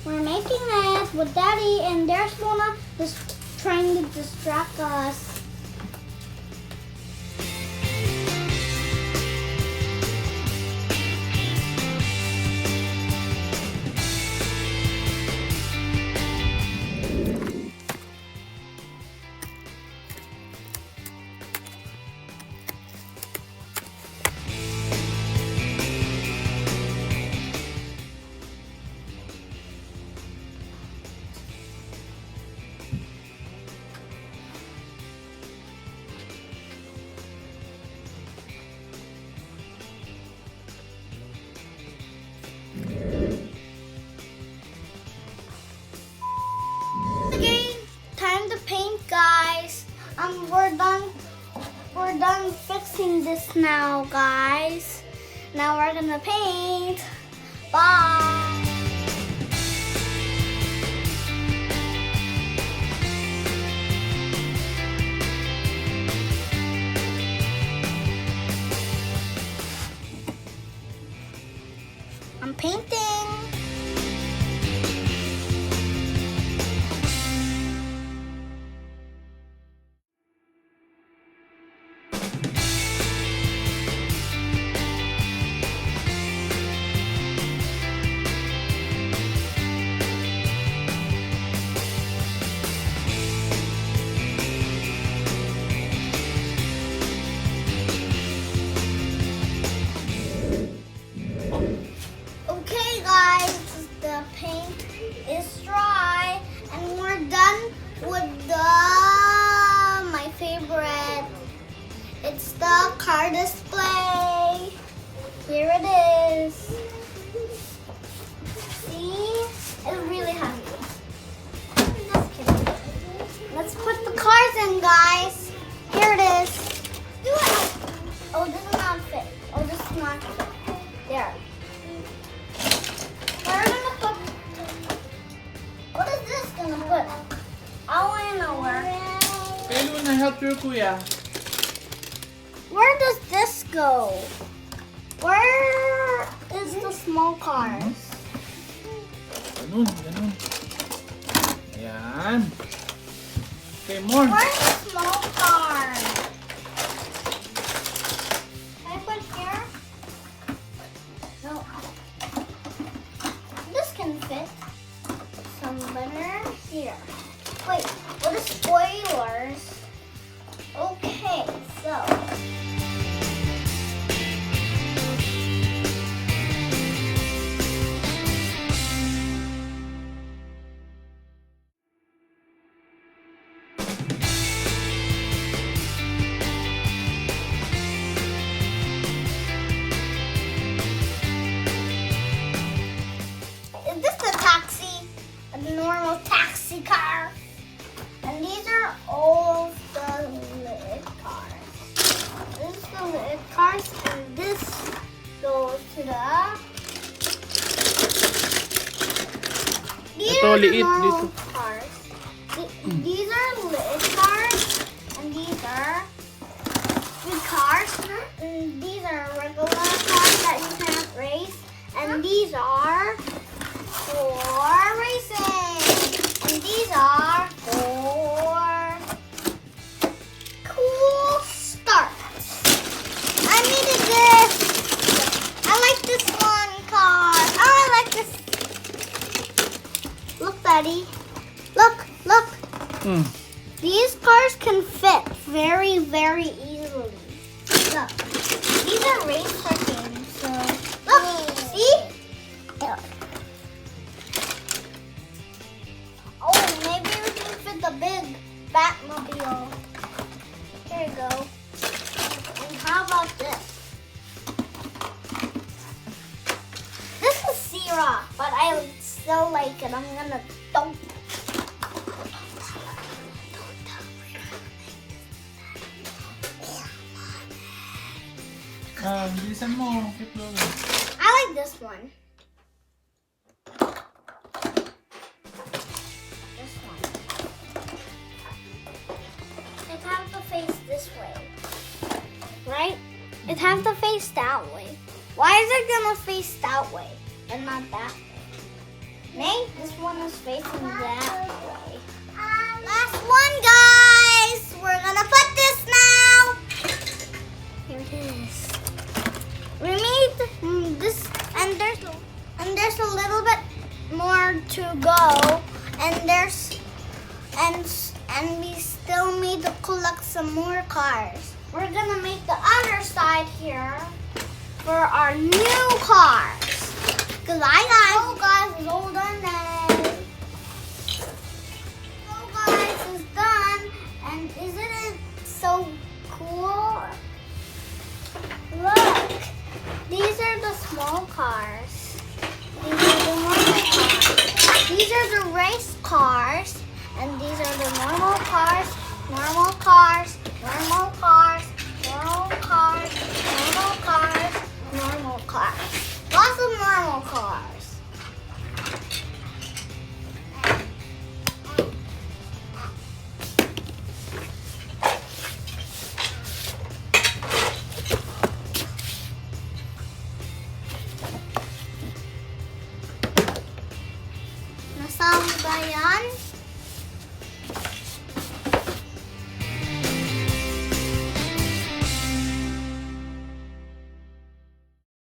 We're making it with Daddy, and there's Luna just trying to distract us. Okay, time to paint, guys. We're done fixing this now, guys. Now we're gonna paint. Bye. I'm painting. Okay, guys, the paint is dry, and we're done with my favorite. It's the car display. Here it is. See? It's really heavy. Just kidding. Let's put the cars in, guys. Here it is. Do it. Oh, this is not fit. Oh, this is not fit. There. We're gonna put. What is this gonna put? I wanna know where. Kaya Luna, help your kuya. Where does this go? Where is the small cars? Ganun, ganun. Ayan. Okay, more. Where's the small car? Can I put here? No. This can fit. Some banner here. Wait, what is spoilers? Okay, so. Is this a taxi? A normal taxi car? And these are all the lit cars. This is the lit cars, and this goes to the. These Ito, are the liit normal dito. cars. These are lit cars, and these are big cars. And these are regular cars that you can't race. And these are for racing. And these are for cool starts. I needed this. I like this one car. Oh, I like this. Look, Daddy. Look, look. These cars can fit very, very easily. Look. These are race car games. So, look. See? Oh, maybe we can fit the big Batmobile. Here you go. And how about this? This is Sierra, but I still like it. I'm gonna don't. Bilisan mo. Keep going. I like this one. This one. It has to face this way. Right? It has to face that way. Why is it gonna face that way and not that way? Nate, this one is facing that way. Last one, guys. We're gonna put this now. Here it is. We need this, and there's a little bit more to go, and we still need to collect some more cars. We're gonna make the other side here for our new cars. Goodbye, guys. Oh, guys, it's all done now. Oh, guys, it's done. And isn't it so cool? Look, these are the small cars. These are the normal cars. These are the race cars. And these are the normal cars, normal cars, normal cars, normal cars, normal cars, normal cars. Lots of normal cars. Nasaan ba yan?